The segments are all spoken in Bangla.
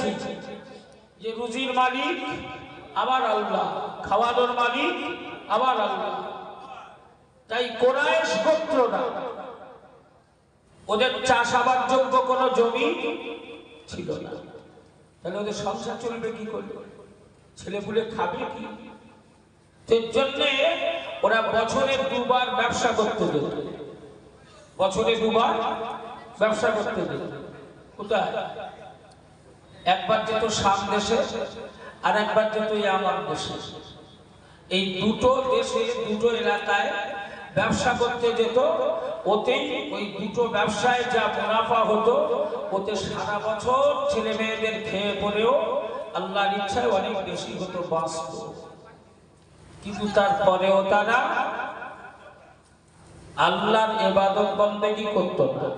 বুঝাচ্ছি যে রুজির মালিক আবার আল্লাহ, খাওয়ানোর মালিক আবার আল্লাহ। তাই কুরাইশ গোত্ররা, ওদের চাষাবাদ যোগ্য কোনো জমি ছিল না, তাহলে ওদের সংসার চলবে কি করে, ছেলেপুলে খাবে কি? এর জন্য ওরা বছরে দুবার ব্যবসা করতে যেত, বছরে দুবার ব্যবসা করতে যেত। কোথায়? একবার যেত শাম দেশে, আর একবার যেত ইয়ামান দেশে। এই দুটো দেশে, দুটো এলাকায় ব্যবসা করতে যেত। ওতেই ওই দুটো ব্যবসায় যা মুনাফা হতো, ওতে সারা বছর ছেলে মেয়েদের খেয়ে পড়েও আল্লাহর ইচ্ছায় অনেক বেশি হতো, বাঁচত। কিন্তু তারপরেও তারা আল্লাহর ইবাদত বন্দেগী করত না,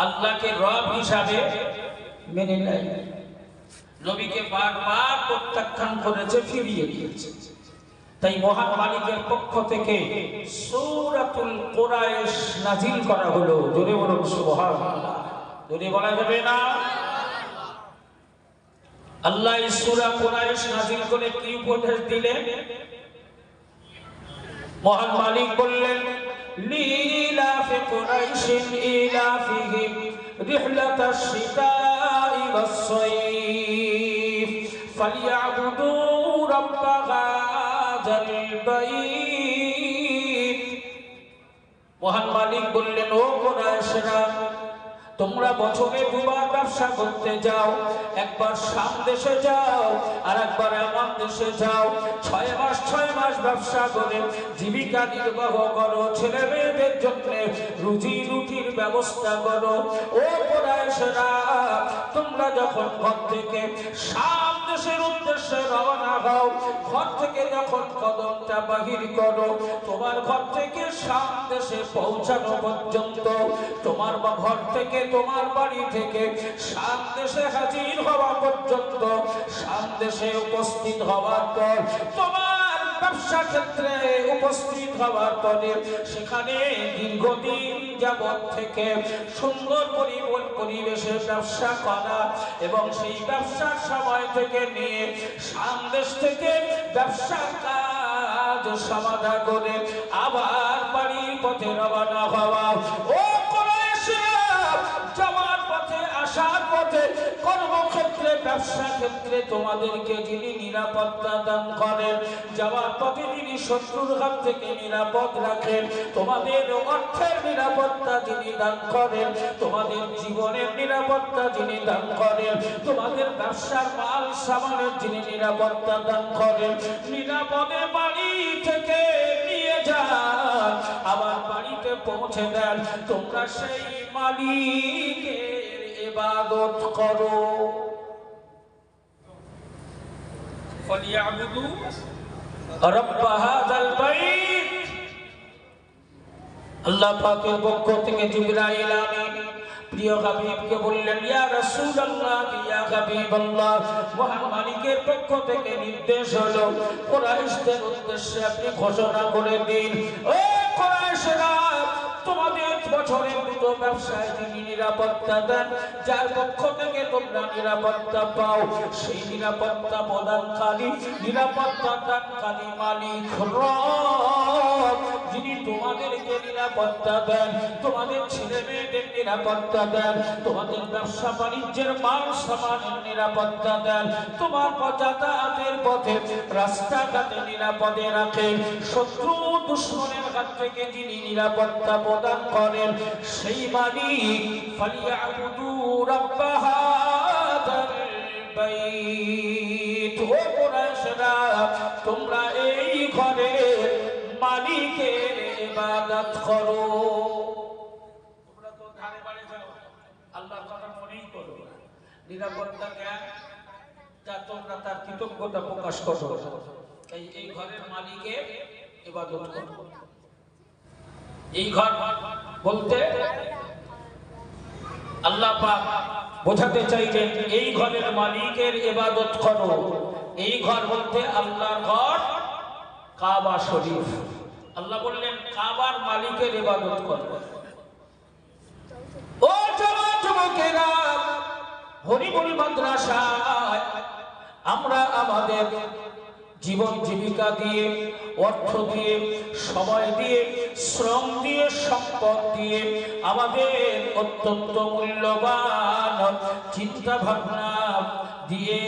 আল্লাহকে রব হিসাবে মেনে নেয়। নবীকে বারবার প্রত্যাখ্যান করেছে, ফিরিয়ে দিয়েছে। তাই মহান মালিকের পক্ষ থেকে সূরাতুল কুরাইশ নাজিল করা হলো। জোরে বলুন সুবহানাল্লাহ। জোরে বলা যাবে না? আল্লাহ সূরা কুরাইশ নাজিল করে কি উপদেশ দিলেন? মহান মালিক বললেন, লিলাফি কুরাইশিন ইলাফিহিম রিহলাতাশ শিতাই ওয়াস সাইফ ফালইয়াবুদু রাব্ব হাযাল বাইত। মহান মালিক বললেন, ও কুরাইশরা, তোমরা বছরে দুবার ব্যবসা করতে যাও, একবার শাম দেশে যাও আর একবার ইয়ামান দেশে যাও। 6 মাস ব্যবসা করে জীবিকা নির্বাহ করো, ছেলে মেয়েদের জন্য রুজি রুটির ব্যবস্থা করো। ও কুরাইশরা, তোমরা যখন ঘর থেকে শাম দেশের উদ্দেশ্যে রওনা হও, ঘর থেকে যখন কদমটা বাহির করো, তোমার ঘর থেকে শাম দেশে পৌঁছানো পর্যন্ত, তোমার ঘর থেকে, তোমার বাড়ি থেকে শাম দেশে হাজির হওয়া পর্যন্ত, শাম দেশে উপস্থিত হওয়ার পর, তোমার ব্যবসা ক্ষেত্রে উপস্থিত হওয়ার পরে, সেখানে দীর্ঘদিন যাবত থেকে সুন্দর পরিবেশে ব্যবসা করা এবং সেই ব্যবসার সময় থেকে নিয়ে শাম দেশ থেকে ব্যবসার কাজ সমাধা করে আবার বাড়ির পথে রওনা হওয়া। ও যাওয়ার পথে, আসার পথে, কর্মক্ষেত্রে, ব্যবসা ক্ষেত্রে তোমাদেরকে যিনি নিরাপত্তা দান করেন, যাওয়ার পথে যিনি শত্রুর হাত থেকে নিরাপদ রাখেন, তোমাদের অর্থের নিরাপত্তা যিনি দান করেন, তোমাদের জীবনের নিরাপত্তা যিনি দান করেন, তোমাদের ব্যবসার মাল সামানের যিনি নিরাপত্তা দান করেন, নিরাপদে বাড়ি থেকে নিয়ে যান, আবার বাড়িতে পৌঁছে দেন, তোমরা সেই মালিকের ইবাদত করো। ফালিয়াবুদু রাব্ব হাযাল বাইত। আল্লাহ পাকের পক্ষ থেকে জিবরাইল আমিন প্রিয় হাবিবকে বললেন, ইয়া রাসূলুল্লাহ, ইয়া হাবিবাল্লাহ, মহান মালিকের পক্ষ থেকে নির্দেশ হলো, কুরাইশদের উদ্দেশ্যে আপনি ঘোষণা করে দিন, ও কুরাইশরা, তোমাদের বছরের দুটো ব্যবসায় যিনি নিরাপত্তা দেন, যার পক্ষ থেকে তোমরা নিরাপত্তা পাও, সেই নিরাপত্তা প্রদানকারী, নিরাপত্তা দানকারী মালিক রব, যিনি তোমাদেরকে নিরাপত্তা দেন, তোমাদের ছেলে মেয়েদের নিরাপত্তা দেন, তোমাদের ব্যবসা বাণিজ্যের মাল সামানের নিরাপত্তা দেন, তোমার যাতায়াতের পথে রাস্তাঘাটে নিরাপদে রাখেন, শত্রু দুশমনের হাত থেকে যিনি নিরাপত্তা প্রদান করেন, সেই মালিক। ফালিয়াবুদু রাব্ব হাযাল বাইত। ও কুরাইশরা, তোমরা এই ঘরের মালিকের ইবাদত করো। তোমরা তো ধারে বাড়ি যাও, আল্লাহর কথা মনেই করো না, নিরাপত্তা জ্ঞান তা তোমরা তার কৃতজ্ঞতা প্রকাশ করো। এই ঘরের মালিকের ইবাদত করো। এই ঘর বলতে আল্লাহ পাক বোঝাতে চাইলেন, এই ঘরের মালিকের ইবাদত করো। এই ঘর বলতে আল্লাহর ঘর কাবা শরীফ। আল্লাহ বললেন, কাবার মালিকের ইবাদত করো। ও যুবকেরা, হরিবুল মাদ্রাসায় আমরা আমাদের জীবন জীবিকা দিয়ে, অর্থ দিয়ে, সময় দিয়ে, শ্রম দিয়ে, সম্পদ দিয়ে, আমাদের অত্যন্ত মূল্যবান চিন্তা ভাবনা দিয়ে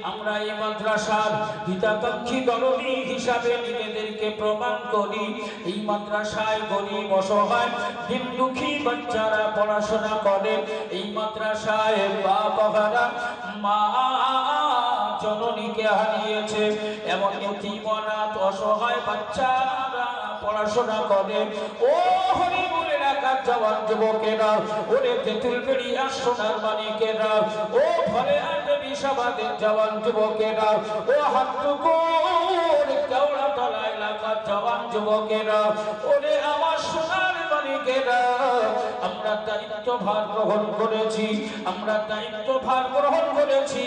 আমরা এই মাদ্রাসার হিতাকাঙ্ক্ষী দলনী হিসাবে নিজেদেরকে প্রমাণ করি। এই মাদ্রাসায় গরিব অসহায় দিন দুঃখী বাচ্চারা পড়াশোনা করে। এই মাদ্রাসায় বাবারা মা জননীকে হারিয়েছে এমন এতিম অনাথ অসহায় বাচ্চারা পড়াশোনা করে। ও হরিবুল এলাকার জওয়ান যুবকেরা, ওরে তেঁতুলবেড়িয়া সোনার মানিকেরা, ও ঘরে আটবি সবাদের জওয়ান যুবকেরা, ও হাটুকুর কেওড়াতলা এলাকার জওয়ান যুবকেরা, ওরে আমার সোনার মানিকেরা, আমরা দায়িত্বভার গ্রহণ করেছি, আমরা দায়িত্বভার গ্রহণ করেছি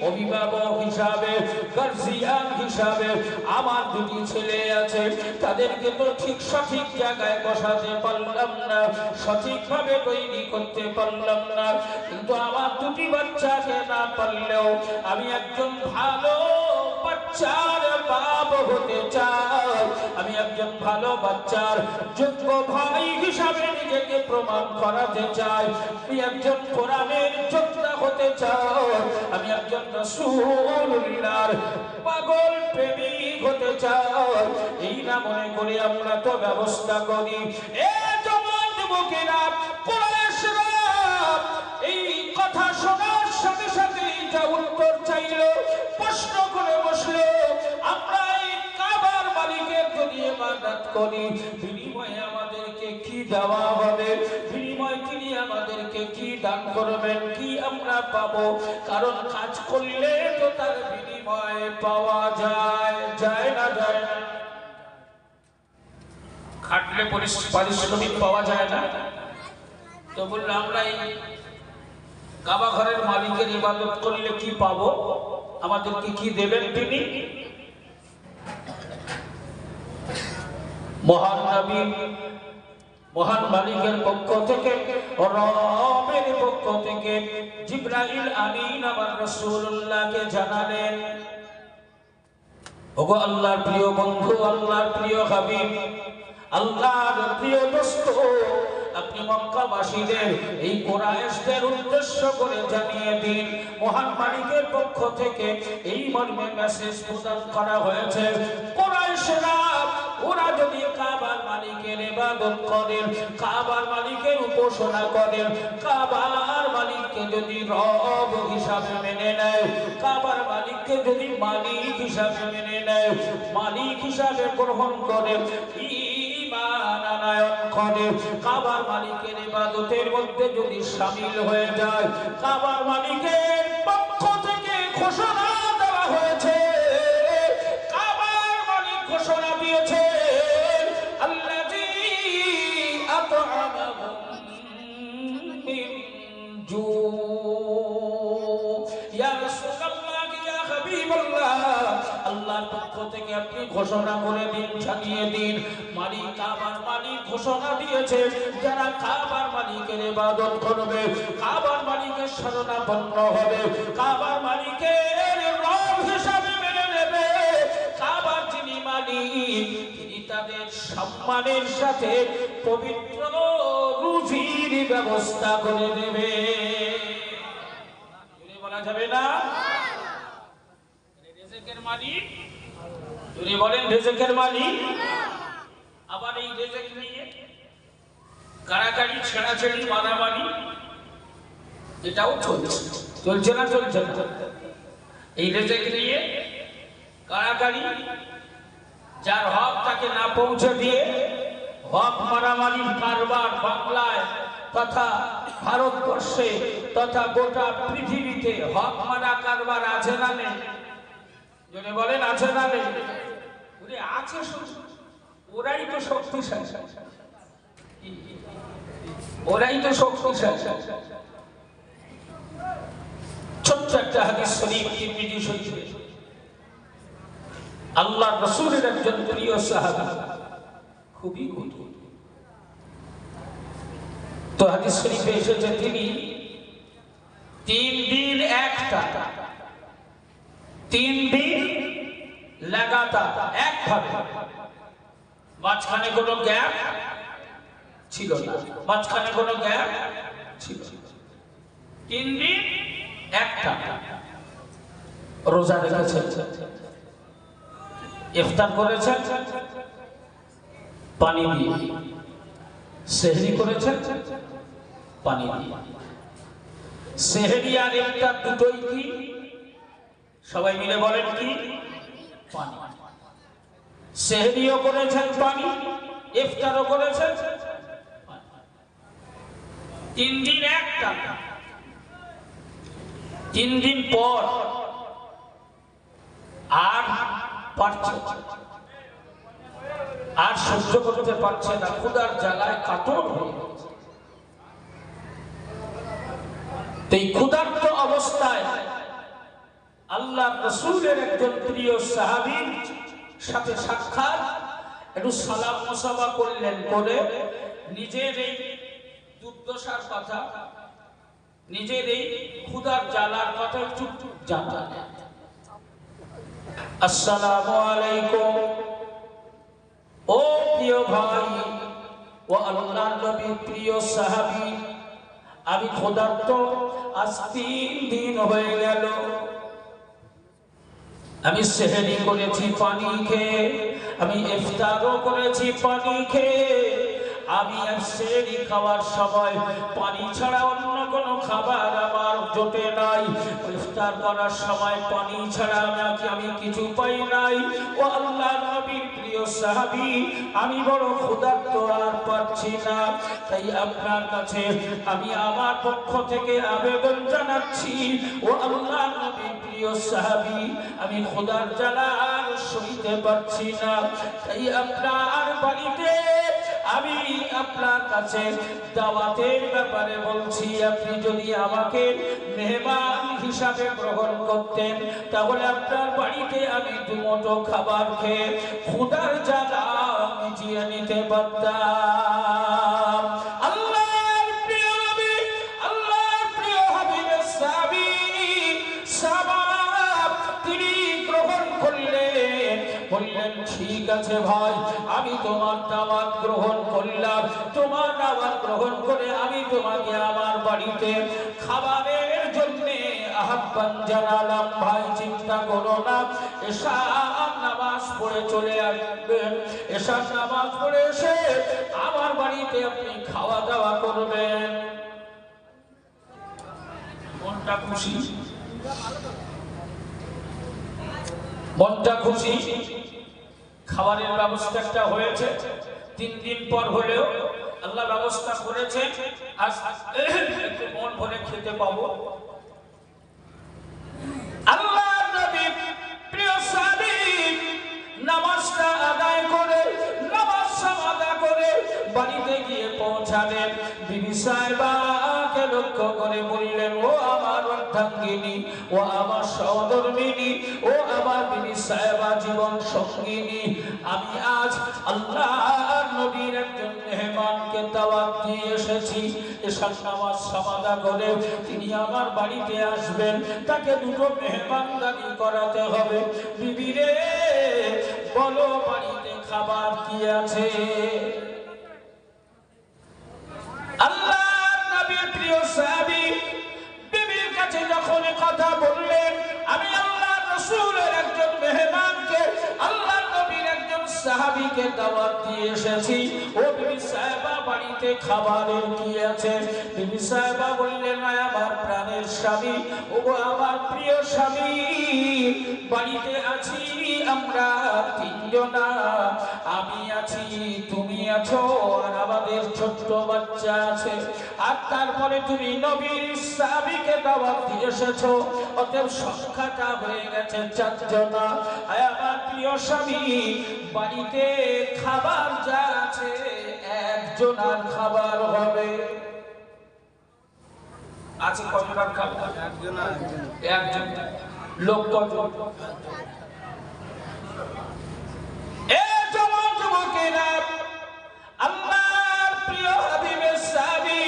অভিভাবক হিসাবে, গার্জিয়ান হিসাবে। আমার দুটি ছেলে আছে, তাদেরকে তো ঠিক সঠিক জায়গায় বসাতে পারলাম না, সঠিকভাবে তৈরি করতে পারলাম না, কিন্তু আমার দুটি বাচ্চাকে না পারলেও আমি একজন ভালো বাচ্চার বাপ হতে চাই। আমি একজন ভালো বাচ্চার যোগ্য ভাই হিসাবে নিজেকে প্রমাণ করাতে চাই। আমি একজন কোরআনের যোদ্ধা হতে চাই। আমি একজন রাসূলুল্লাহর পাগল প্রেমিক হতে চাই। এই না মনে করে আমরা তো ব্যবস্থা করি। এ জওয়ান যুবকেরা, কুরাইশরা এই কথা শোনার সাথে সাথে যা উত্তর চাইল, প্রশ্ন করে বসলো, আমরা এই কাবার মালিকের যদি ইবাদত করি, বিনিময়ে আমাদেরকে কি দেওয়া হবে? বিনিময়ে তিনি আমাদেরকে কি দান করবেন? কি আমরা পাবো? কারণ কাজ করলে তো তার বিনিময়ে পাওয়া যায়, যায় না যায় না? খাটলে পারিশ্রমিক পাওয়া যায় না। তো বললাম আমরা এই কাবা ঘরের মালিকের ইবাদত করলে কি পাবো? আমাদেরকে কি দেবেন তিনি? মহান নবী, মহান মালিকের পক্ষ থেকে, রবের পক্ষ থেকে জিবরাইল আমিন আমার রাসূলুল্লাহকে জানালেন, ওগো আল্লাহর প্রিয় বন্ধু, আল্লাহর প্রিয় হাবিব, আল্লাহর প্রিয় দোস্ত, আপনি মক্কাবাসীদের এই কুরাইশদের উদ্দেশ্য করে জানিয়ে দিন, মহান মালিকের পক্ষ থেকে এই মর্মে মেসেজ প্রদান করা হয়েছে, কুরাইশরা ওরা যদি কাবার মালিকের ইবাদত করেন, কাবার মালিকের উপাসনা করেন, কাবার মালিককে যদি রব হিসাবে মেনে নেয়, কাবার মালিককে যদি মালিক হিসাবে মেনে নেয়, মালিক হিসাবে গ্রহণ করে, ঈমান আনয়ন করে, কাবার মালিকের ইবাদতের মধ্যে যদি শামিল হয়ে যায়, কাবার মালিকের পক্ষ থেকে ঘোষণা দেওয়া হয়েছে, কাবার মালিক ঘোষণা দিয়েছে, আল্লাযী আত'আমাহুম মিন জু। ইয়া রাসূলুল্লাহ, ইয়া হাবিবাল্লাহ, আল্লাহর পক্ষ থেকে আপনি ঘোষণা করে দিন, জানিয়ে দিন, মালিক কাবার মালিক ঘোষণা দিয়েছে, যারা কাবার মালিকের ইবাদত করবে, কাবার মালিকের শরণাপন্ন হবে, কাবার মালিকের রব হিসাবে মেনে নেবে, কাবার যিনি মালিক তিনি তাদের সম্মানের সাথে পবিত্র রুজির ব্যবস্থা করে দেবে। বলা যাবে না? রিজিকের মালিক, যদি বলেন রিজিকের মালিক। আবার এই রিজিক নিয়ে কাড়াকাড়ি, ছেঁড়াছেড়ি, মারামারি এটাও চলছে, চলছে না? চলছে না? এই রিজিক নিয়ে কাড়াকাড়ি, যার হক তাকে না পৌঁছে দিয়ে হক মারামারির কারবার বাংলায় তথা ভারতবর্ষে তথা গোটা পৃথিবীতে হক মারা কারবার আছে না নেই? যদি বলেন আছে না নেই? আছে, ওরাই তো শক্তিশালী, ওরাই তো শক্তিশালী। ছোট্ট একটা হাদিস শরীফ, তিরমিজি শরীফে, আল্লাহর রাসূলের একজন প্রিয় সাহাবী, খুবই কঠোর। তো হাদিস শরীফে এসেছে 3 দিন একটা, 3 দিন লাগাতার একভাবে, মাঝখানে কোনো গ্যাপ ছিল না, মাঝখানে কোনো গ্যাপ ছিল না। 3 দিন একটা রোজা রেখেছেন, ইফতার করেছেন পানি দিয়ে, সেহরি করেছেন পানি দিয়ে। সেহরি আর ইফতার দুটোই কি? সবাই মিলে বলেন কি? পানি। সেহরিও করেছেন পানি, ইফতারও করেছেন। 3 দিন একটা, 3 দিন পর আর পারছে, আর সহ্য করতে পারছে না, ক্ষুধার জ্বালায় কাতর হয়ে গেছে। এই ক্ষুধার্ত অবস্থায় আল্লাহ রাসূলের একজন প্রিয় সাহাবীর সাথে সাক্ষাৎ, একটু সালাম মুসাফা করলেন, করে নিজের এই দুর্দশার কথা, নিজের এই ক্ষুধার জ্বালার কথা একটু জানালেন। আসসালামু আলাইকুম, ও প্রিয় ভাই ও আল্লাহর নবীর প্রিয় সাহাবী, আমি ক্ষুধার্ত, আজ 3 দিন হয়ে গেল, আমি সেহরি করেছি পানি খেয়ে, আমি ইফতারও করেছি পানি খেয়ে, আমি সেহরি খাওয়ার সময় পানি ছাড়া অন্য কোনো খাবার আমার জোটে নাই, ইফতার করার সময় পানি ছাড়া আমি কিছু পাই নাই। ও আল্লাহর নবীর প্রিয় সাহাবী, আমি বড় ক্ষুধার্ত, আর পারছি না, তাই আপনার কাছে আমি আমার পক্ষ থেকে আবেদন জানাচ্ছি, ও আল্লাহর নবীর প্রিয় সাহাবী, আমি ক্ষুধার জ্বালা আর সইতে পারছি না, তাই আপনার বাড়িতে আমি আপনার কাছে দাওয়াতের ব্যাপারে বলছি, আপনি যদি আমাকে মেহমান হিসাবে গ্রহণ করতেন, তাহলে আপনার বাড়িতে আমি দুমুঠো খাবার খেয়ে ক্ষুধার জ্বালা মিটিয়ে নিতে পারতাম। আল্লাহর প্রিয় নবী, আল্লাহর প্রিয় হাবিবের সাহাবী সাহাব তিনি গ্রহণ করলেন, বললেন ঠিক আছে ভাই, আমি তোমার দাওয়াত গ্রহণ করলাম, তোমার দাওয়াত গ্রহণ করে আমি তোমাকে আমার বাড়িতে খাবারের জন্য আহ্বান জানালাম। ভাই চিন্তা করো না, এশার নামাজ পড়ে চলে আসবেন, এশার নামাজ পড়ে এসে আমার বাড়িতে আপনি খাওয়া দাওয়া করবেন। মনটা খুশি, মনটা খুশি, খাবারের ব্যবস্থা একটা হয়েছে, 3 দিন পর হলেও আল্লাহ ব্যবস্থা করেছে, আজ একটু মন ভরে খেতে পাবো। আল্লাহর নবী প্রিয় সাহাবী নামাজটা আদায় করে, নামাজ আদায় করে বাড়িতে গিয়ে পৌঁছালেন, বিবি সাহেবাকে লক্ষ্য করে বললেন, ও আমার অর্ধাঙ্গিনী, ও আমার সহধর্মিনী, ও আমার বিবি সাহেবা জীবন সঙ্গিনী, আমি আজ আল্লাহর নবীর একজন মেহমানকে দাওয়াত দিয়ে এসেছি, এশার নামাজ সমাদা করে তিনি আমার বাড়িতে আসবেন, তাকে দুটো মেহমানদারি করাতে হবে। বিবি রে, বলো বাড়িতে খাবার কি আছে? আল্লাহর নবীর প্রিয় সাহাবী বিবির কাছে যখন কথা বললেন, আমি আল্লাহর রাসূলের একজন মেহমানকে, আল্লাহর নবীর একজন সাহাবীকে দাওয়াত দিয়ে এসেছি, ও বিবি সাহেবা বাড়িতে খাবারের কি আছে? বিবি সাহেবা বললেন, আমার প্রাণের স্বামী, ও আমার প্রিয় স্বামী, বাড়িতে আছি আমরা 3 জনা, আমি আছি, তুমি আছো, আর আমাদের ছোট্ট বাচ্চা আছে, আর তারপরে তুমি নবীর সাহাবীকে দাওয়াত দিয়ে এসেছো, অতএব সংখ্যাটা হয়ে গেছে 4 জনা। আমার প্রিয় স্বামী, বাড়িতে খাবার যা আছে 1 জনার খাবার হবে। আছে কতবার খাবার? 1 জনা, 1 জন লোক কত? এ জওয়ান যুবকেরা, আল্লাহর প্রিয় হাবিবের সাহাবী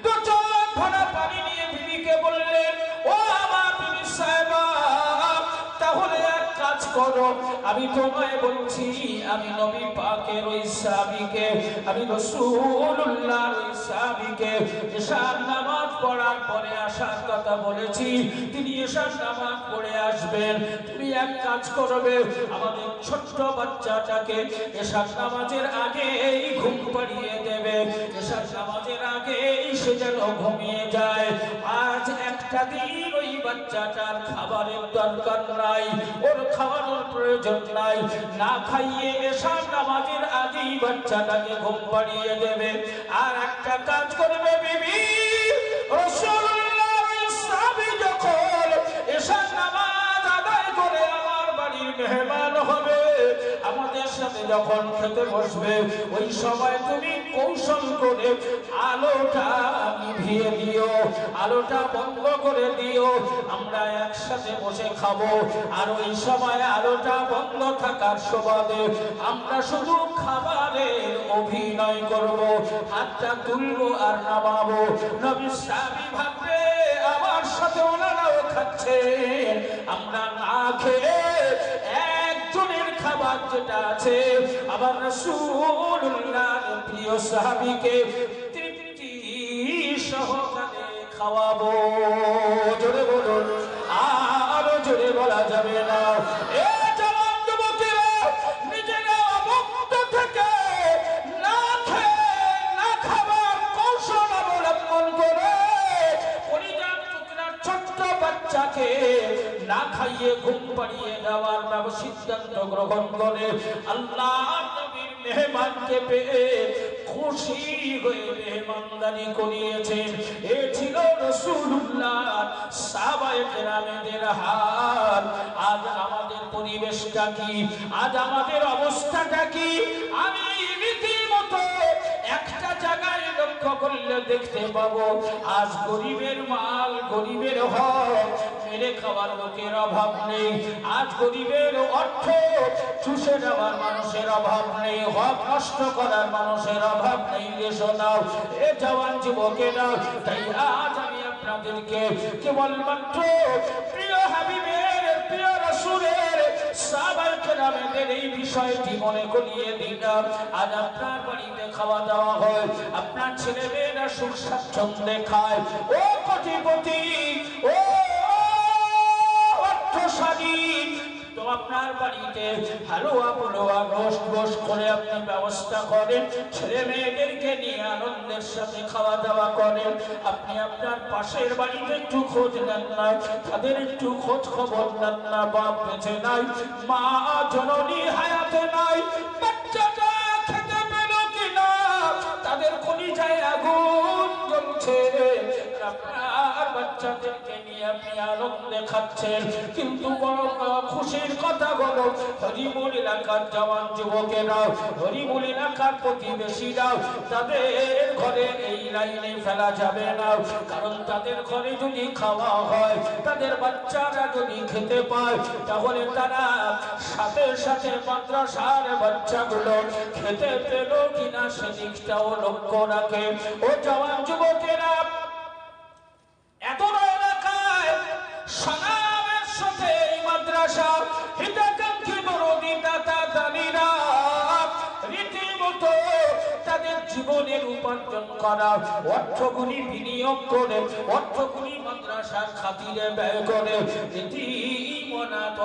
2 চোখ ভরা পানি নিয়ে বিবিকে বললেন, করো। আমি তোমায় বলছি, আমি নবী পাকের ওই সাহাবীকে, আমি রাসূলুল্লাহর ওই সাহাবীকে এশার নামাজ পড়ার পরে আসার কথা বলেছি। তিনি এশার নামাজ পড়ে আসবেন। তুমি এক কাজ করবে, আমাদের ছোট্ট বাচ্চাটাকে এশার নামাজের আগেই ঘুম পাড়িয়ে দেবে। এশার নামাজের আগেই সে যেন ঘুমিয়ে যায়। আজ একটা দিন ওই বাচ্চাটার খাবারের দরকার নাই, ওর খাওয়ানোর প্রয়োজন নাই। না খাইয়ে এশার নামাজের আগেই বাচ্চাটাকে ঘুম পাড়িয়ে দেবে। আর একটা কাজ করবে বিবি, রাসূলুল্লাহর সাহাবী যখন এশার নামাজ আদায় করে আমার বাড়ির মেহমান হবে, আমাদের সাথে যখন খেতে বসবে, ওই সময় তুমি কৌশল করে আলোটা নিভিয়ে দিও, আলোটা বন্ধ করে দিও। আমরা একসাথে বসে খাবো, আর ওই সময় আলোটা বন্ধ থাকার সুবাদে আমরা শুধু খাবারের অভিনয় করব, হাতটা তুলবো আর নামাবো। নবী সাহাবী ভাববে আমার সাথে ওনারাও খাচ্ছেন, আমরা না খেয়ে একজনের খাবার যেটা আছে আবার রাসূলুল্লাহর প্রিয় সাহাবীকে তৃপ্তি সহকারে খাওয়াবো। জোরে বলুন, আরো জোরে বলা যাবে না। এ জওয়ান যুবকেরা, নিজেরা অভুক্ত থেকে না খেয়ে না খাবার কৌশল অবলম্বন করে পরিবার টুকরা ছোট্ট বাচ্চাকে না খাইয়ে ঘুম পাড়িয়ে দেওয়ার সিদ্ধান্ত গ্রহণ করে আল্লাহ নবীর মেহমানকে পেয়ে খুশি হয়ে মেহমানদারি করিয়েছেন। এ ছিল রাসূলুল্লাহ সাহাবায়ে কেরামের হাল। আজ আমাদের পরিবেশটা কি? আজ আমাদের অবস্থাটা কি? আমি রীতিমতো একটা জায়গায় লক্ষ্য করলে দেখতে পাবো, আজ গরিবের মাল গরিবের হক মেরে খাওয়ার লোকের অভাব নেই। আজ গরিবের অর্থ চুষে নেওয়ার মানুষের অভাব নেই, হক নষ্ট করার মানুষের অভাব নেই। শোনাও এ জওয়ান যুবকেরা, তাই আজ আমি আপনাদেরকে কেবলমাত্র প্রিয় হাবিবের, প্রিয় রাসূলের সাহাবায়ে কেরামের এই বিষয়টি মনে করিয়ে দিলাম। আজ আপনার বাড়িতে খাওয়া দাওয়া হয়, আপনার ছেলে মেয়েরা সুখ স্বাচ্ছন্দ্যে খায়, ও কোটিপতি, ও অর্থশালী, তো আপনার বাড়িতে হালুয়া পোলোয়া গোশ করে আপনি ব্যবস্থা করেন, ছেলে মেয়েদেরকে নিয়ে আনন্দের সাথে খাওয়া দাওয়া করেন। আপনি আপনার পাশের বাড়িতে একটু খোঁজ নেন না, তাদের একটু খোঁজ খবর নেন না, বাপ বেঁচে নাই, মা জননী হায়াতে নাই, বাচ্চাটা খেতে পেল কিনা, তাদের কলিজায় আগুন জ্বলছে, আপনার বাচ্চাদেরকে নিয়ে আপনি আনন্দে খাচ্ছেন। কিন্তু বড় খুশির কথা হলো, হরিমুল এলাকার জওয়ান যুবকেরা, হরিমুল এলাকার প্রতিবেশীরা, তাদের ঘরে এই লাইনে ফেলা যাবে না। কারণ তাদের ঘরে যদি খাওয়া হয়, তাদের বাচ্চারা যদি খেতে পায়, তাহলে তারা সাথে সাথে মাদ্রাসার বাচ্চাগুলো খেতে পেল কিনা সেদিকটাও লক্ষ্য রাখে। ও জওয়ান যুবকেরা, এত এলাকায় সালামের সাথে এই মাদ্রাসা হিতাকাঙ্ক্ষী দরদি দাতা দানিরা রীতিমতো তাদের জীবনের উপার্জন করা অর্থগুলি বিনিয়োগ করে, অর্থগুলি মাদ্রাসার খাতিরে ব্যয় করে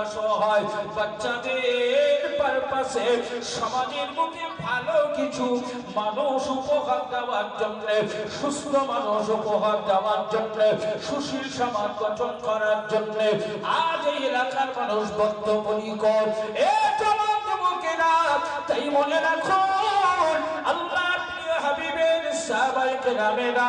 অসহায় বাচ্চাদের পারপাসে সমাজের মুখে ভালো কিছু মানুষ উপহার দেওয়ার জন্য, সুস্থ মানুষ উপহার দেওয়ার জন্য, সুশীল সমাজ গঠন করার জন্য আজ এই এলাকার মানুষ বদ্ধপরিকর। এ জওয়ান যুবকেরা, তাই মনে রাখুন আল্লাহর প্রিয় হাবিবের সাহাবায়ে কেরামেরা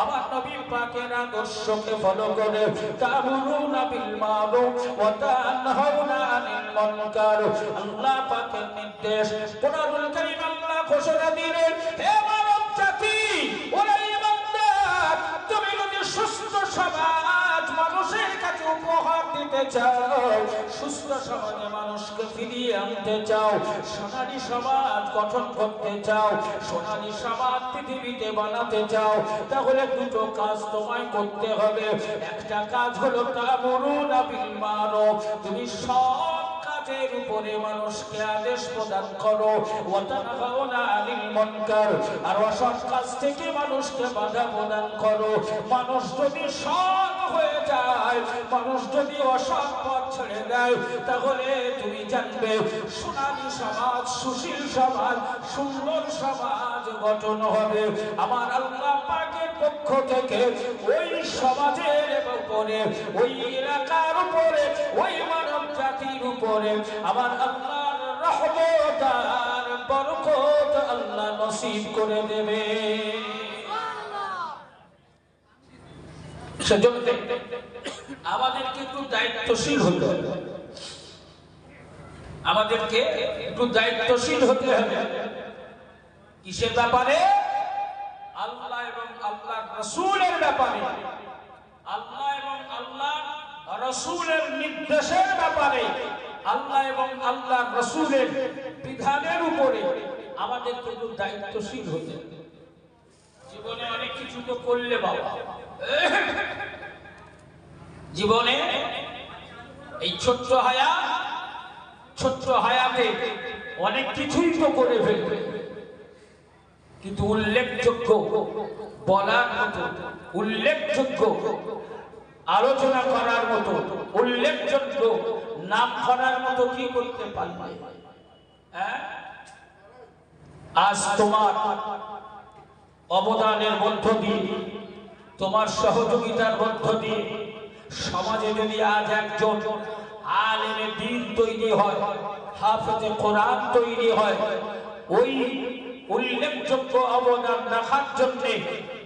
আমার নবী পাকের আদর্শকে ফলো করে তা'মুরুনা বিল মারুফ ওয়া তানহাউনা আনিল মুনকার, আল্লাহ পাকের নির্দেশ কোরআনুল কারীম আল্লাহ ঘোষণা দিলেন, হে মানব জাতি, ওরে ইমানদার, তুমি যদি সুস্থ সমাজ মানুষের কাছে উপহার দিতে চাও, সুস্থ সমাজে মানুষকে ফিরিয়ে আনতে চাও, সোনালী সমাজ গঠন করতে চাও, সোনালী সমাজ পৃথিবীতে বানাতে চাও, তাহলে দুটো কাজ তোমায় করতে হবে। একটা কাজ হলো তা'মুরুনা বিল মারুফ, তুমি সৎ কাজ কাজের উপরে মানুষকে আদেশ প্রদান করো, ওয়া তানহাউনা আনিল মুনকার, আর অসৎ কাজ থেকে মানুষকে বাধা প্রদান করো। মানুষ যদি সৎ হয়ে যায়, মানুষ যদি অসৎ পথ ছেড়ে দেয়, তাহলে তুমি জানবে সোনালী সমাজ, সুশীল সমাজ, সুন্দর সমাজ গঠন হবে। আমার আল্লাহ পাকের পক্ষ থেকে ওই সমাজের উপরে, ওই এলাকার উপরে, ওই মানব জাতির উপরে আমার আল্লাহর রহমত আর বরকত আল্লাহ নসিব করে দেবে। সেজন্য আমাদেরকে একটু দায়িত্বশীল হতে হবে, আমাদেরকে একটু দায়িত্বশীল হতে হবে। কিসের ব্যাপারে? আল্লাহ এবং আল্লাহর রাসূলের ব্যাপারে, আল্লাহ এবং আল্লাহর রাসূলের নির্দেশের ব্যাপারে, আল্লাহ এবং আল্লাহর রাসূলের বিধানের উপরে আমাদেরকে একটু দায়িত্বশীল হতে হবে। জীবনে অনেক কিছু তো করলে বাবা, জীবনে এই ছোট্ট হায়াতে অনেক কিছুই তো করে ফেলবে, কিন্তু উল্লেখযোগ্য বলার মতো, উল্লেখযোগ্য আলোচনা করার মতো, উল্লেখযোগ্য নাম করার মতো কি করতে পারবে? আজ তোমার অবদানের মধ্য দিয়ে, তোমার সহযোগিতার মধ্য দিয়ে সমাজে যদি আজ একজন আলেমে দ্বীন তৈরি হয়, হাফেজে কোরআন তৈরি হয়, ওই উল্লেখযোগ্য অবদান রাখার জন্য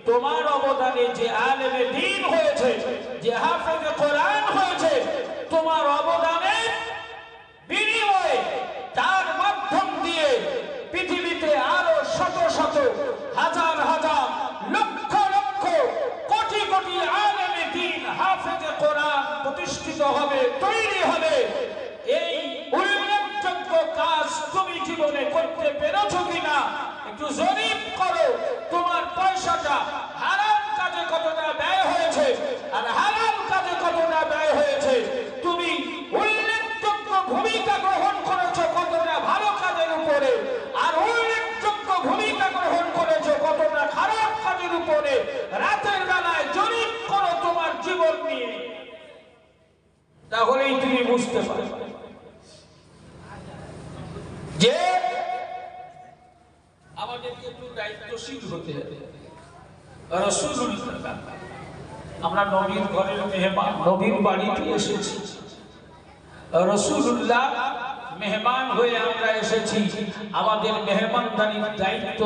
তোমার অবদানে যে আলেমে দ্বীন হয়েছে, যে হাফেজে কোরআন হয়েছে, তোমার অবদানের বিনিময়ে তার মাধ্যম দিয়ে পৃথিবীতে আরো শত শত, হাজার হাজার, লক্ষ লক্ষ, কোটি কোটি আলেমে দ্বীন, হাফেজে কোরআন প্রতিষ্ঠিত হবে, তৈরি হবে। এই উল্লেখযোগ্য কাজ তুমি জীবনে করতে পেরেছো কিনা একটু জরিপ করো। তোমার পয়সাটা হারাম কাজে কতটা ব্যয় হয়েছে, আর হারাম কাজে কতটা ব্যয় হয়েছে। তুমি উল্লেখযোগ্য ভূমিকা গ্রহণ করেছো কতটা ভালো কাজের উপরে, আর উল্লেখযোগ্য ভূমিকা গ্রহণ করেছো কতটা খারাপ কাজের উপরে। রাতের বেলায় জরিপ করো তোমার জীবন নিয়ে, তাহলেই তুমি বুঝতে পারবে যে আমাদেরকে একটু দায়িত্বশীল হতে হবে। রাসূলুল্লাহ, আমরা নবীর ঘরের মেহমান, নবীর বাড়িতে এসেছি, রাসূলুল্লাহ মেহমান হয়ে আমরা এসেছি। আমাদের মেহমানদারির দায়িত্ব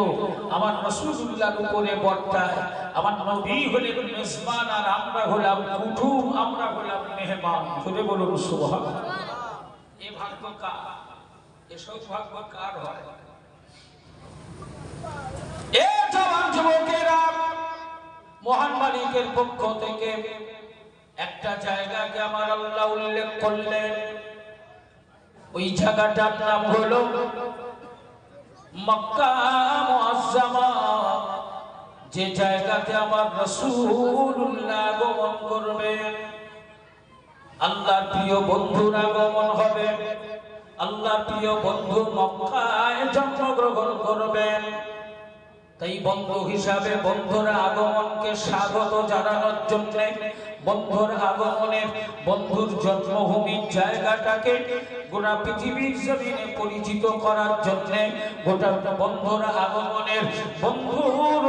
আমার রাসূলুল্লাহর উপরে বর্তায়। আমার নবী হলেন মেজবান, আর আমরা হলাম কুটুম, আমরা হলাম মেহমান। ধরে বলুন সুবহানাল্লাহ। এ ভাগ্য কার? এ সৌভাগ্য কার হয়? এ জওয়ান যুবকেরা, মহান মালিকের পক্ষ থেকে একটা জায়গাকে আমার আল্লাহ উল্লেখ করলেন। ওই জায়গাটার নাম হলো মক্কা মুআজ্জামা, যে জায়গাতে আমার রাসূলুল্লাহ আগমন করবেন, আল্লাহর প্রিয় বন্ধুর আগমন হবে, আল্লাহর প্রিয় বন্ধু মক্কায় জন্মগ্রহণ করবেন। তাই বন্ধু হিসাবে বন্ধুর আগমনকে স্বাগত জানানোর জন্য, বন্ধুর আগমনের, বন্ধুর জন্মভূমির জায়গাটাকে গোটা পৃথিবীর জমিনে পরিচিত করার জন্য, গোটা বন্ধুর আগমনের, বন্ধুর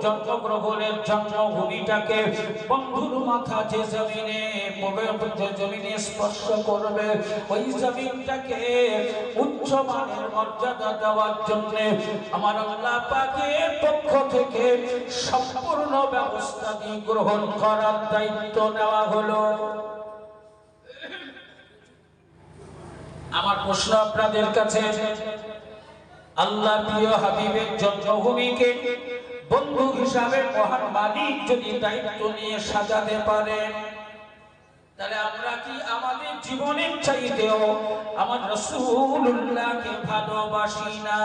জন্মগ্রহণের জন্মভূমিটাকে, বন্ধুর মাথা যে জমিনে জমিনে স্পর্শ করবে, ওই জমিনটাকে উচ্চ মানের মর্যাদা দেওয়ার জন্য আমার আল্লাহ পাকের পক্ষ থেকে সম্পূর্ণ ব্যবস্থা গ্রহণ করার দায়িত্ব নেওয়া হলো। আমার প্রশ্ন আপনাদের কাছে, আল্লাহর প্রিয় হাবিবের জন্মভূমিকে বন্ধু হিসাবে মহান মালিক যদি দায়িত্ব নিয়ে সাজাতে পারেন, তাহলে আমরা কি আমাদের জীবনের চাইতেও আমার রাসূলুল্লাহকে ভালোবাসি না?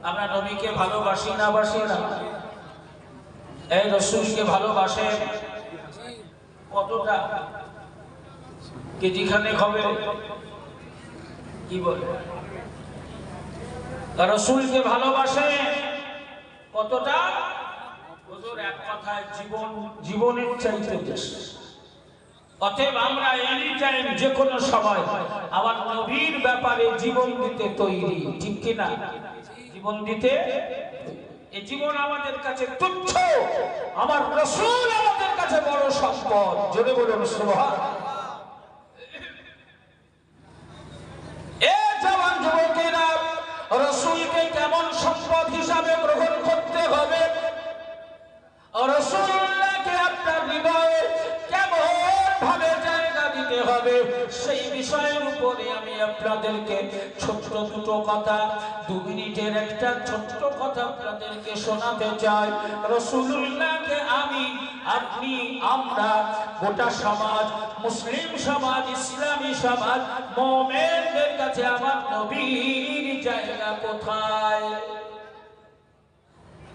আমরা নবীকে ভালোবাসি না? বাসি না? এই রাসূলকে ভালোবাসেন কতটা? কেজি খানেক হবে, কি বলে? রাসূলকে ভালোবাসে কতটা? হুজুর এক কথায় জীবনের চাইতে বেশি। অতএব আমরা এনি টাইম যে কোনো সময় আমার নবীর ব্যাপারে জীবন দিতে তৈরি, ঠিক কি না? জীবন দিতে, এই জীবন আমাদের কাছে তুচ্ছ, আমার রাসূল আমাদের কাছে বড় সম্পদ। জোরে বলুন সুবহানাল্লাহ। এ জওয়ান যুবকেরা, রাসূলকে কেমন সম্পদ হিসাবে গ্রহণ করতে হবে, রাসূলুল্লাহকে আপনার হৃদয়ে কেমন ভাবে জায়গা দিতে হবে, সেই বিষয়ের উপরে আমি আপনাদেরকে ছোট্ট দুটো কথা, 2 মিনিটের একটা ছোট্ট কথা আপনাদেরকে শোনাতে চাই। রাসূলুল্লাহকে আমি, আপনি, আমরা, গোটা সমাজ, মুসলিম সমাজ, ইসলামী সমাজ, মুমিনদের কাছে আমার নবীর জায়গা কোথায়?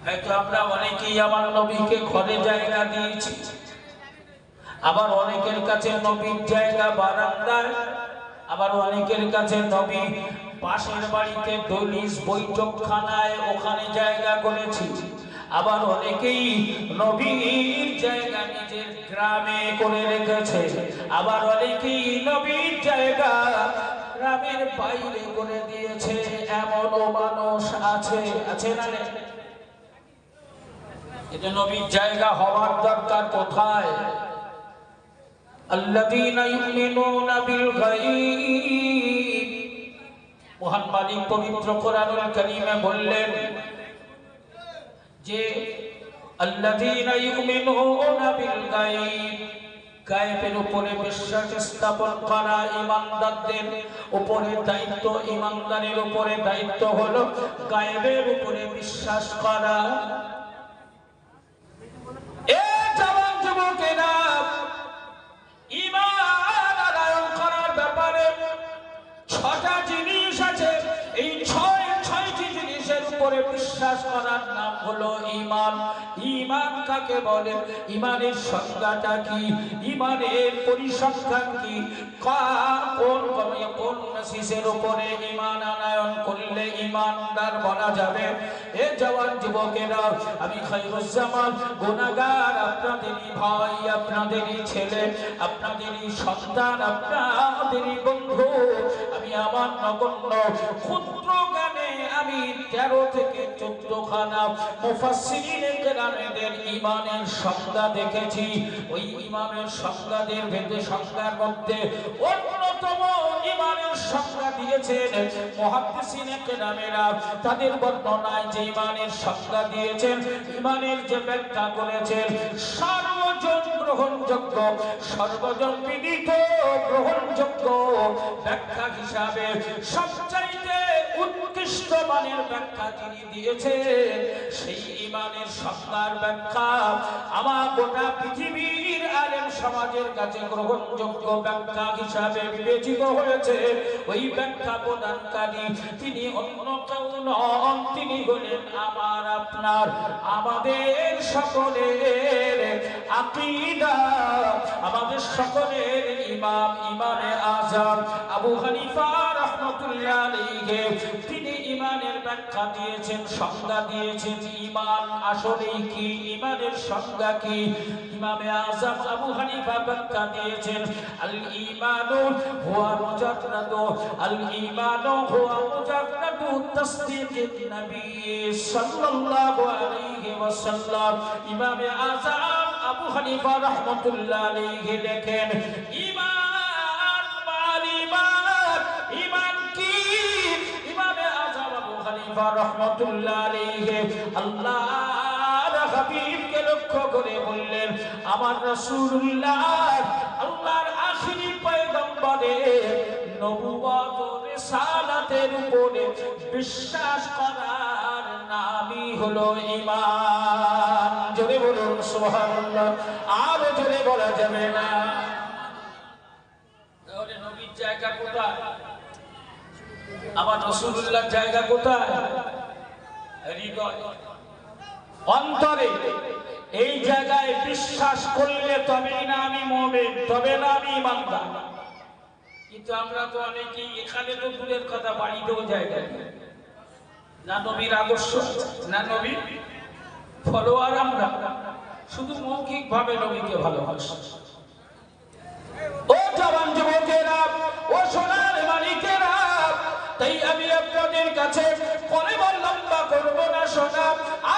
হয়তো আমরা অনেকেই আমার নবীকে ঘরে জায়গা দিয়েছি, আবার অনেকের কাছে নবীর জায়গা বারান্দায়, আবার অনেকের কাছে নবী পাশের বাড়িতে দলিস বৈঠকখানায়, ওখানে জায়গা করেছি। আবার অনেকেই নবীর জায়গা নিজের গ্রামে করে রেখেছে, আবার অনেকেই নবীর জায়গা গ্রামের বাইরে করে দিয়েছে। এমনও মানুষ আছে, আছে না? এটা নবীর জায়গা হওয়ার দরকার কোথায়? আল্লাযীনা ইউমিনুনা বিল গায়ব। মহান মালিক পবিত্র কোরআনুল কারীমে বললেন যে আল্লাযীনা ইউমিনুনা বিল গায়ব, গায়েবের উপরে বিশ্বাস স্থাপন করা ঈমানদারদের উপরে দায়িত্ব। ঈমানদারের উপরে দায়িত্ব হলো গায়েবের উপরে বিশ্বাস করা। যুবকেরা, ঈমান আনয়ন করার ব্যাপারে 6টা জিনিস আছে। এই 6টি জিনিসের উপরে বিশ্বাস করার নাম হলো ঈমান। ঈমান কাকে বলে? ঈমানের সংজ্ঞাটা কি? ঈমানের পরিসংখ্যান কি? কোন মেসিসের উপরে ঈমান আনয়ন করলে ঈমানদার বলা যাবে? এ জওয়ান যুবকেরা, আমি খায়রুজ্জামান গুনাহগার, আপনাদেরই ভাই, আপনাদেরই ছেলে, আপনাদেরই সন্তান, আপনাদেরই বন্ধু। আমি আমার নগণ্য ক্ষুদ্র জ্ঞানে আমি 13 থেকে 14 খানা মুফাসসিরিনে কেরামেদের ঈমানের সংজ্ঞা দেখেছি। ওই ঈমানের সংজ্ঞাদের ভেদে সংজ্ঞার মধ্যে অন্যতম ঈমানের সংজ্ঞা দিয়েছেন মুহাদ্দিসিনে কেরামেরা। তাদের বর্ণনায় যে ঈমানের সংজ্ঞা দিয়েছেন, ঈমানের যে ব্যাখ্যা করেছেন, সর্বজন গ্রহণযোগ্য, সর্বজন বিদিত গ্রহণযোগ্য ব্যাখ্যা হিসাবে সবচাইতে উৎকৃষ্ট মানের ব্যাখ্যা তিনি দিয়েছেন। সেই ঈমানের সংজ্ঞার ব্যাখ্যা আমার গোটা পৃথিবীর আলেম সমাজের কাছে গ্রহণযোগ্য ব্যাখ্যা হিসাবে বিবেচিত হয়েছে। ওই ব্যাখ্যা প্রদানকারী তিনি অন্য কেউ নন, তিনি হলেন আমার, আপনার, আমাদের সকলের আকীদা, আমাদের সকলের ইমাম, ইমামে আযম আবু হানিফা রাহমাতুল্লাহ আলাইহি। তিনি ঈমানের ব্যাখ্যা দিয়েছেন, সংজ্ঞা দিয়েছেন। ঈমান আসলেই কি, ঈমানের সংজ্ঞা কি? ইমামে আযম আবু হানিফা ব্যাখ্যা দিয়েছেন, আল ঈমানু হুয়া মুজাররাদু, আল ঈমানু হুয়া মুজাররাদু তাসদীকিন নবী সাল্লাল্লাহু আলাইহি ওয়াসাল্লাম। ইমামে আযম আবু হানিফা রাহমাতুল্লাহ আলাইহি লেখেন, ঈমান মাল ঈমান, ঈমান কি? ইমামে আযম আবু হানিফা রাহমাতুল্লাহ আলাইহি আল্লাহর হাবিবকে লক্ষ্য করে বললেন, আমার রাসূলুল্লাহ আল্লাহর আখিরি পয়গম্বরের নবুয়ত ও রিসালাতের উপরে বিশ্বাস করার নামই হলো ঈমান। জোরে বলুন সুবহানাল্লাহ, আর জোরে বলা যাবে না। তাহলে নবীর জায়গা কোথায়? আমার রাসূলুল্লাহর জায়গা কোথায়? হৃদয়, অন্তরে। এই জায়গায় বিশ্বাস করলে তবেই না আমি মুমিন, তবে না আমি ঈমানদার। কিন্তু আমরা তো অনেকেই এখানে তো দূরের কথা, বাড়িতেও জায়গা নেই। না নবীর আদর্শ, না নবীর ফলোয়ার, আমরা শুধু মৌখিক ভাবে নবীকে ভালোবাসি। ও জওয়ান যুবকেরা, ও সোনার মালিকেরা, তাই আমি আপনাদের কাছে কলেমা লম্বা করব না শোনা।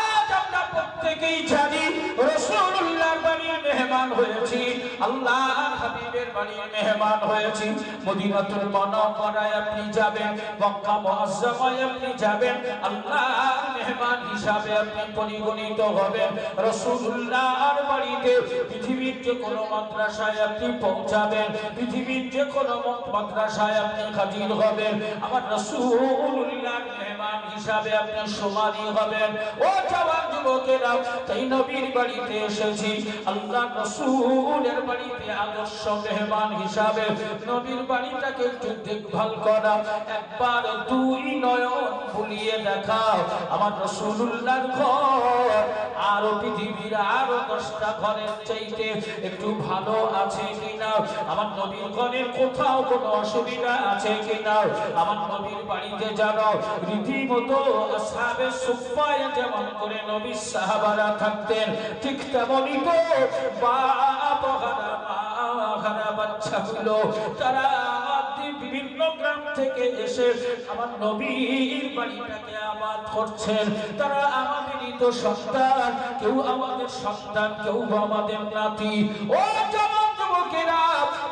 আজ আমরা প্রত্যেকেই জানি রাসূলুল্লাহর বাড়ির মেহমান হয়েছি, আল্লাহর হাবিবের বাড়ির মেহমান হয়েছি। মদিনাতুল মুনাওয়ারায় আপনি যাবেন, মক্কা মুআজ্জামায় আপনি যাবেন, আল্লাহর মেহমান হিসাবে আপনি পরিগণিত হবেন। রাসূলুল্লাহর বাড়িতে পৃথিবীর যে কোনো মাদ্রাসায় আপনি পৌঁছাবেন, পৃথিবীর যে কোনো মাদ্রাসায় আপনি হাজির হবেন, আমার রাসূলুল্লাহর মেহমান হিসাবে আপনি শুমারি হবেন। ও জওয়ান যুবকেরা, তাই নবীর বাড়িতে এসেছি, আল্লাহ রাসূলের বাড়িতে আদর্শ মেহমান হিসাবে নবীর বাড়িটাকে একটু দেখভাল করা, একবার দুই নয়ন ফুলিয়ে দেখাও আমার রাসূলুল্লাহর ঘর আর পৃথিবীর আরো 10টা ঘরের চাইতে একটু ভালো আছে কিনা, আমার নবীর ঘরের কোথাও কোনো অসুবিধা আছে কিনা। আমার নবীর বাড়িতে যারা রীতিমতো আসহাবে সুফফায় যেমন করে নবীর সাহাবারা থাকতেন, ঠিক তেমনই তো বাপ হারা বাচ্চাগুলো তারা বিভিন্ন গ্রাম থেকে এসে আমার নবীর বাড়িটাকে আবাদ করছেন। তারা আমাদেরই তো সন্তান, কেউ আমাদের সন্তান, কেউ আমাদের নাতি। ও জওয়ান যুবকেরা,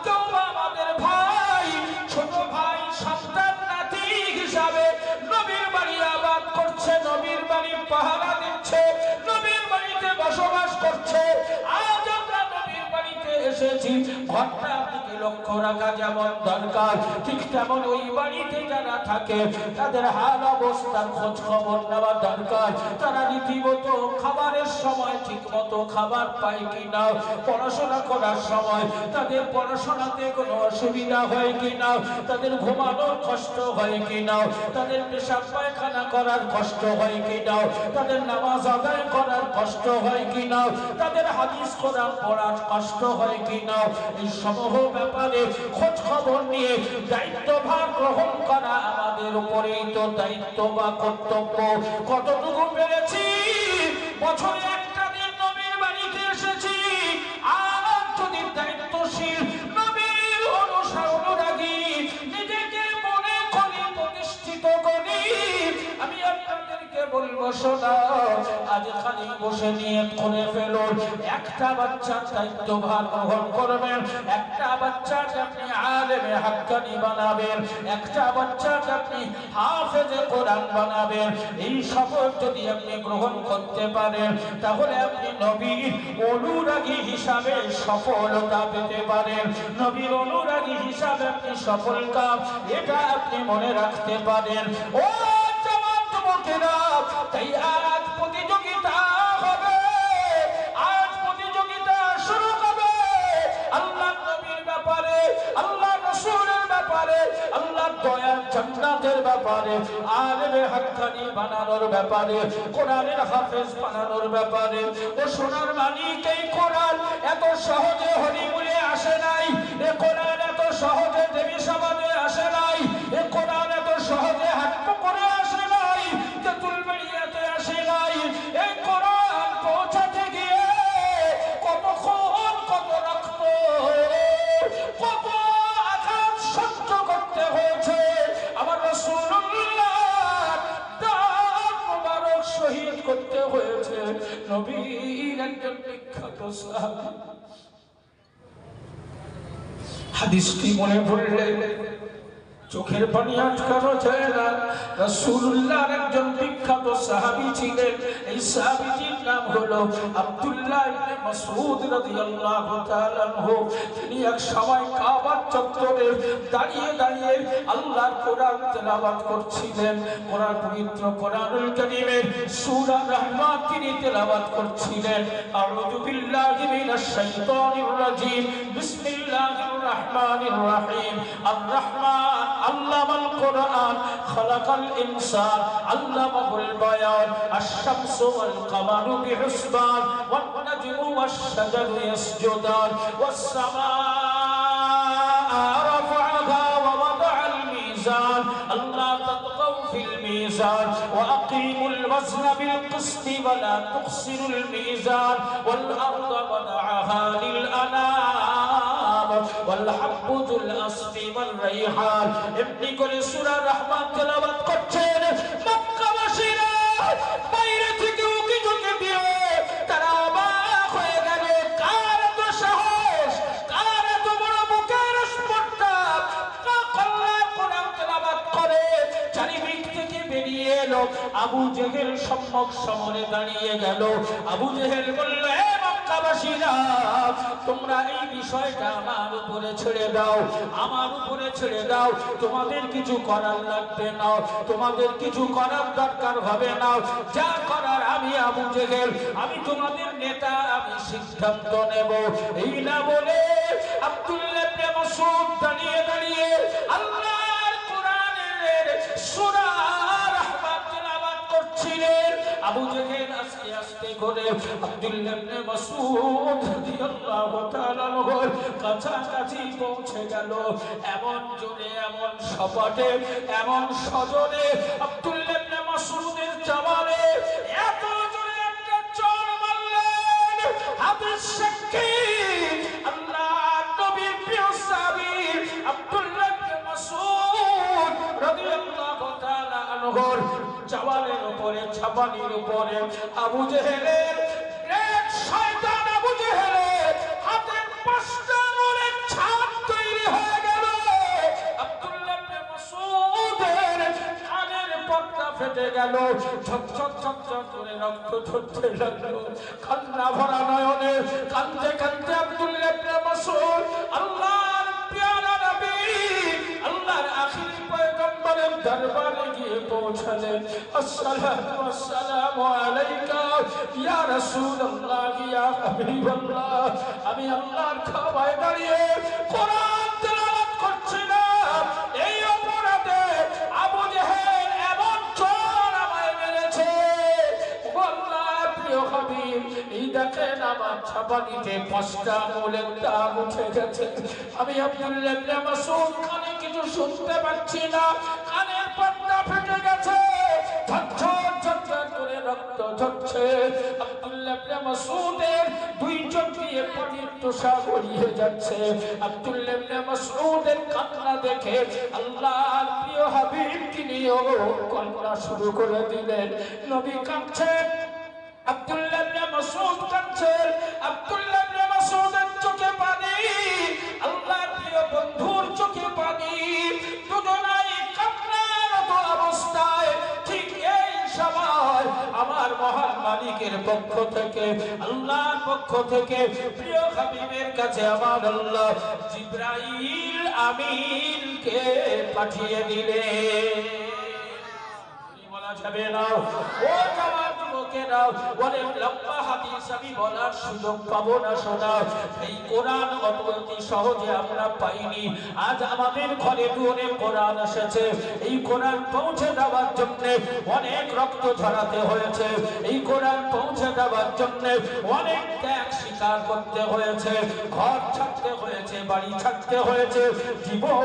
কেউ আমাদের ভাই, ছোট ভাই, সন্তান, নাতি হিসাবে নবীর বাড়ি আবাদ করছে, নবীর বাড়ি পাহারা দিচ্ছে, নবীর বাড়িতে বসবাস করছে। আজ আমরা নবীর বাড়িতে এসেছি, ঘরটা দিকে লক্ষ্য রাখা যেমন দরকার, ঠিক তেমন ওই বাড়িতে যারা থাকে তাদের হাল অবস্থার খোঁজ খবর নেওয়া দরকার। তারা রীতিমতো খাবারের সময় ঠিক মতো খাবার পায় কিনা, পড়াশোনা করার সময় তাদের পড়াশোনাতে কোনো অসুবিধা হয় কিনা, তাদের ঘুমানোর কষ্ট হয় কিনা, তাদের পেশাব পায়খানা করার কষ্ট হয় কিনা, তাদের নামাজ আদায় করার কষ্ট হয় কিনা, তাদের হাদিস কোরআন পড়ার কষ্ট হয় কিনা, এই সমূহ ব্যাপারে খোঁজ খবর নিয়ে দায়িত্বভার গ্রহণ করা আমাদের উপরেই তো দায়িত্ব বা কর্তব্য। কতটুকু পেরেছি? বছরে একটা দিন নবীর বাড়িতে এসেছি, আর যদি দায়িত্বশীল নবীর অনুরাগী নিজেকে মনে করি, প্রতিষ্ঠিত করি, আমি আপনাদেরকে বলবো শোনা, আজ খালি বসে নিয়ত করে ফেলুন, একটা বাচ্চার দায়িত্বভার গ্রহণ করবেন, একটা বাচ্চাকে আপনি আলেমে হাক্কানি বানাবেন, একটা বাচ্চাকে আপনি হাফেজে কোরআন বানাবেন। এই শপথ যদি আপনি গ্রহণ করতে পারেন, তাহলে আপনি নবীর অনুরাগী হিসাবে সফলতা পেতে পারেন। নবীর অনুরাগী হিসাবে আপনি সফলতা, এটা আপনি মনে রাখতে পারেন। ও জওয়ান যুবকেরা, তাই আজ প্রতিযোগিতা হবে, আজ প্রতিযোগিতা শুরু হবে আল্লাহ নবীর ব্যাপারে, আল্লাহ রাসূলের ব্যাপারে, আল্লাহ দয়ার জান্নাতের ব্যাপারে, আলেমে হাক্কানি বানানোর ব্যাপারে, কোরআনের হাফেজ বানানোর ব্যাপারে। ও সোনার মালিক, এই কোরআন এত সহজে হরিমুলে আসে নাই, এ কোরআন এত সহজে দেবী সমাজে আসে নাই, এ কোরআন এত সহজে হাট্ট করে আসে নাই, তেতুলবেড়িয়াতে আসে নাই। এই কোরআন পৌঁছাতে গিয়ে কত খুন, কত রক্ত, কত আঘাত সহ্য করতে হয়েছে। আমার রাসূলুল্লাহ দাঁত মোবারক শহীদ করতে হয়েছে। নবীর একজন বিখ্যাত সাহাবী, হাদিসটি মনে পড়লে চোখের পানি আটকানো যায় না। রাসূলুল্লাহর একজন বিখ্যাত সাহাবী ছিলেন, এই সাহাবীটির নাম হলো আব্দুল্লাহ ইবনে মাসউদ রাদিয়াল্লাহু তাআলা আনহু। তিনি এক সময় কাবার চত্বরে দাঁড়িয়ে দাঁড়িয়ে আল্লাহর কোরআন তেলাওয়াত করছিলেন। কোরআন, পবিত্র কোরআনুল কারীমের সূরা রহমান তিনি তেলাওয়াত করছিলেন। আউযু বিল্লাহি মিনাশ শাইতানির রাজীম, বিসমিল্লাহির রহমানির রহিম। আর রহমান আল্লামাল কোরআন, খালাকাল ইনসান, আল্লামাহুল বায়ান। আশ-শামসু ওয়াল কামারু বিহুসবান, ওয়ান নাজমু ওয়াশ-শাজারু ইয়াসজুদান, ওয়াস-সামাআ রাফা'াহা الميزان وأقيموا الوزن بالقسط ولا تخسروا الميزان والأرض وضعها للأنام والحب ذو الأصف والريحان এমনি করে সূরা রহমান তেলাওয়াত করছেন মক্কাবাসীরা বাইরে থেকে উকি ঝুঁকে দিয়ে তারা অবাক হয়ে গেল কার এত সাহস কার এত বড় বুকের স্পর্ধা আল্লাহ কোরআন তেলাওয়াত করে চারিদিক থেকে বেরিয়ে এলো আবু জেহেল সম্মুখ সমরে দাঁড়িয়ে গেল আবু জেহেল বলল হে মক্কাবাসীরা তোমরা এই বিষয়টা আমার উপরে ছেড়ে দাও আমার উপরে ছেড়ে দাও তোমাদের কিছু করার লাগবে না তোমাদের কিছু করার দরকার হবে না যা করার আমি আবু জেহেল আমি তোমাদের নেতা আমি সিদ্ধান্ত নেব এই না বলে আব্দুল্লাহ ইবনে মাসউদ দাঁড়িয়ে দাঁড়িয়ে আল্লাহর কোরআনের সূরা রহমান তেলাওয়াত করছিলেন আবু জেহেল আস্তে আস্তে করে আব্দুল্লাহ ইবনে মাসউদ রাদিয়াল্লাহু তাআলা আনহুর কাছাকাছি পৌঁছে গেল এমন জোরে এমন সপাটে এমন সজোরে আব্দুল্লাহ ইবনে মাসউদের চাবারে এত জোরে একটা চড় মারলেন হাদিস সাক্ষী আল্লাহর নবীর প্রিয় সাহাবী আব্দুল্লাহ ইবনে মাসউদ রাদিয়াল্লাহু তাআলা আনহুর চাবারের উপরে ছাপানির উপরে আবু জেহেলের এক শয়তান আবু জেহেলের হাতের পাঁচটা আঙুলের ছাপ তৈরি হয়ে গেল আব্দুল্লাহ ইবনে মাসউদের কানের পর্দা ফেটে গেল ঝকঝক ঝকঝক করে রক্ত ঝরতে লাগলো কান্না ভরা নয়নে কাঁদতে কাঁদতে আব্দুল্লাহ ইবনে মাসউদ আল্লাহর প্যারা নবী আল্লাহর আখিরি পয়গম্বরের দরবারে গিয়ে পৌঁছালেন আসসালাতু ওয়াসসালামু আলাইকা ইয়া রাসূলুল্লাহ ইয়া হাবিবাল্লাহ আমি আল্লাহর খাবায় দাঁড়িয়ে কোরআন তেলাওয়াত করছিলাম এই অপরাধে আবু জেহেল এমন চড় আমায় মেরেছে আল্লাহর প্রিয় হাবিব এই দেখেন আমার ছাপানিতে পাঁচটা আঙুলের দাগ উঠে গেছে আমি আব্দুল্লাহ ইবনে মাসউদ কানে কিছু শুনতে পাচ্ছি না কানের পর্দা ফেটে গেছে ঝরঝর ঝরঝর করে রক্ত ঝরছে আব্দুল্লাহ ইবনে মাসউদের দুই চোখ দিয়ে পানির তোষা গড়িয়ে যাচ্ছে আব্দুল্লাহ ইবনে মাসউদের কান্না দেখে আল্লাহর প্রিয় হাবিব তিনিও কান্না শুরু করে দিলেন নবী কাঁদছেন আব্দুল্লাহ ইবনে মাসউদ কাঁদছেন আব্দুল্লাহ ইবনে মাসউদের চোখে পানি আল্লাহর প্রিয় বন্ধুর চোখে পানি দুজনাই কান্নারত অবস্থায় ঠিক এই সময় আমার মহান মালিকের পক্ষ থেকে আল্লাহর পক্ষ থেকে প্রিয় হাবিবের কাছে আমার আল্লাহ জিবরাইল আমিনকে পাঠিয়ে দিলেন যাবে না ও আমার যুবকেরা বলে লম্বা হাদিস আমি বলার সুযোগ পাবো না শোনা এই কোরআন অতি সহজে আমরা পাইনি আজ আমাদের ঘরে দুয়ারে কোরআন এসেছে এই কোরআন পৌঁছে দেওয়ার জন্য অনেক রক্ত ঝরাতে হয়েছে এই কোরআন পৌঁছে দেওয়ার জন্য অনেক ত্যাগ স্বীকার করতে হয়েছে ঘর ছাড়তে হয়েছে বাড়ি ছাড়তে হয়েছে জীবন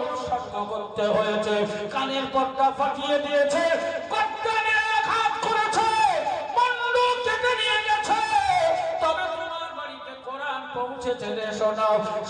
উৎসর্গ করতে হয়েছে কানের পর্দা ফাটিয়ে দিয়েছে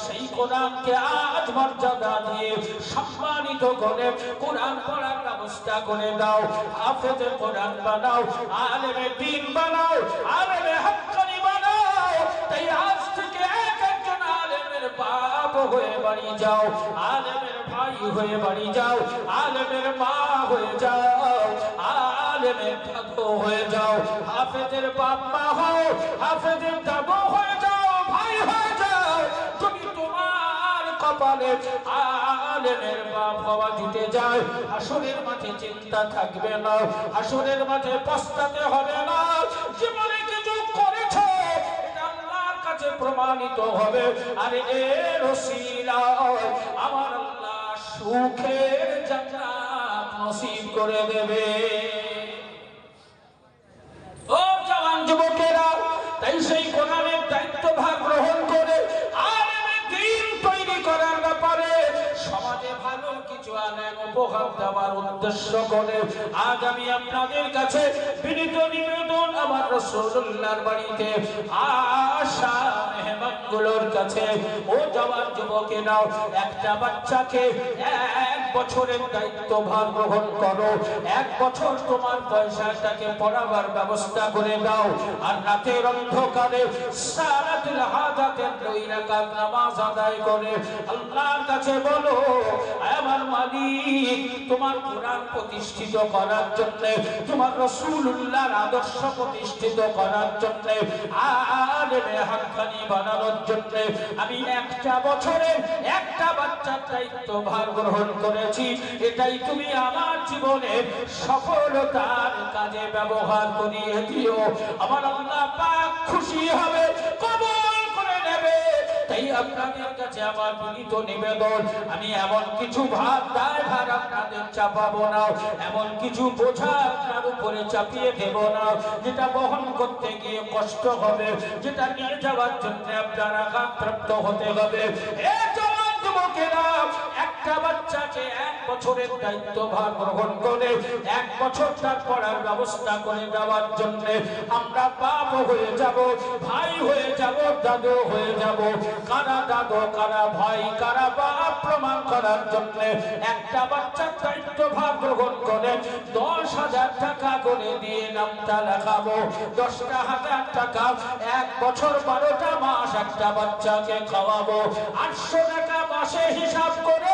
সেই কোরআনকে আজ মর্যাদা দিয়ে সম্মানিত করে কোরআন পড়ার ব্যবস্থা করে দাও হাফেজে কোরআন বানাও আলেমে দ্বীন বানাও আলেমে হক্কানি বানাও তাই আজ থেকে এক একজন আলেমের বাপ হয়ে বাড়ি যাও আলেমের ভাই হয়ে বাড়ি যাও আলেমের মা হয়ে যাও আলেমের দাদু হয়ে যাও হাফেজের বাপ মা হও হাফেজের দাদু হয়ে যাও ভাই হয়ে যাও যদি তোমার কপালে আলেমের বাপ হওয়া জুটে যায় হাসরের মাঠে চিন্তা থাকবে না হাসরের মাঠে পস্তাতে হবে না জীবনে কিছু করেছো এটা আল্লাহর কাছে প্রমাণিত হবে আর এর ওসিলায় আমার আল্লাহ সুখের জান্নাত নসিব করে দেবে ও জওয়ান যুবকেরা তাই সেই কোরআনের দায়িত্বভার গ্রহণ করে আলেমে দ্বীন তৈরি করার ব্যাপারে সমাজে ভালো কিছু আলেম উপহার দেওয়ার উদ্দেশ্য করে আজ আমি আপনাদের কাছে বিনীত নিবেদন, আমার রাসূলুল্লাহর বাড়িতে আসা মেহমানগুলোর কাছে, ও জওয়ান যুবকেরাও, একটা বাচ্চাকে 1 বছরের দায়িত্বভার গ্রহণ করো। 1 বছর তোমার পয়সাটাকে পড়াবার ব্যবস্থা করে দাও। আর রাতের অন্ধকারে সালাতুল হাজাতের 2 রাকাত নামাজ আদায় করে আল্লাহর কাছে বলো, আমার মালিক, তোমার কোরআন প্রতিষ্ঠিত করার জন্য, তোমার রাসূলুল্লাহর আদর্শ প্রতিষ্ঠিত করার জন্য, আলেমে হাক্কানি বানানোর জন্য আমি 1 বছরে 1টা বাচ্চার দায়িত্বভার গ্রহণ করেছি। এটাই তুমি আমার জীবনে সফলতার কাজে ব্যবহার করিয়ে দিও। আমার আল্লাহ পাক খুশি হবে, কবুল করে নেবে। তাই আপনাদের কাছে আমার বিনীত নিবেদন, আমি এমন কিছু দায়ভার আপনাদের চাপাবো না, এমন কিছু বোঝা আপনার উপরে চাপিয়ে দেব না যেটা বহন করতে গিয়ে কষ্ট হবে, যেটা নিয়ে যাওয়ার জন্য আপনার আঘাতপ্রাপ্ত হতে হবে। জওয়ান যুবকেরা, একটা বাচ্চাকে 1 বছরের দায়িত্বভার গ্রহণ করে 1 বছর তার পড়ার ব্যবস্থা করে দেওয়ার জন্য আমরা বাপ হয়ে যাব, ভাই হয়ে যাব, দাদু হয়ে যাব। কারা দাদু, কারা ভাই, কারা বাপ প্রমাণ করার জন্য একটা বাচ্চার দায়িত্বভার গ্রহণ করে 10,000 টাকা করে দিয়ে নামটা লেখাবো। 10,000 টাকা 1 বছর 12টা মাস একটা বাচ্চাকে খাওয়াবো। 800 টাকা মাসে হিসাব করে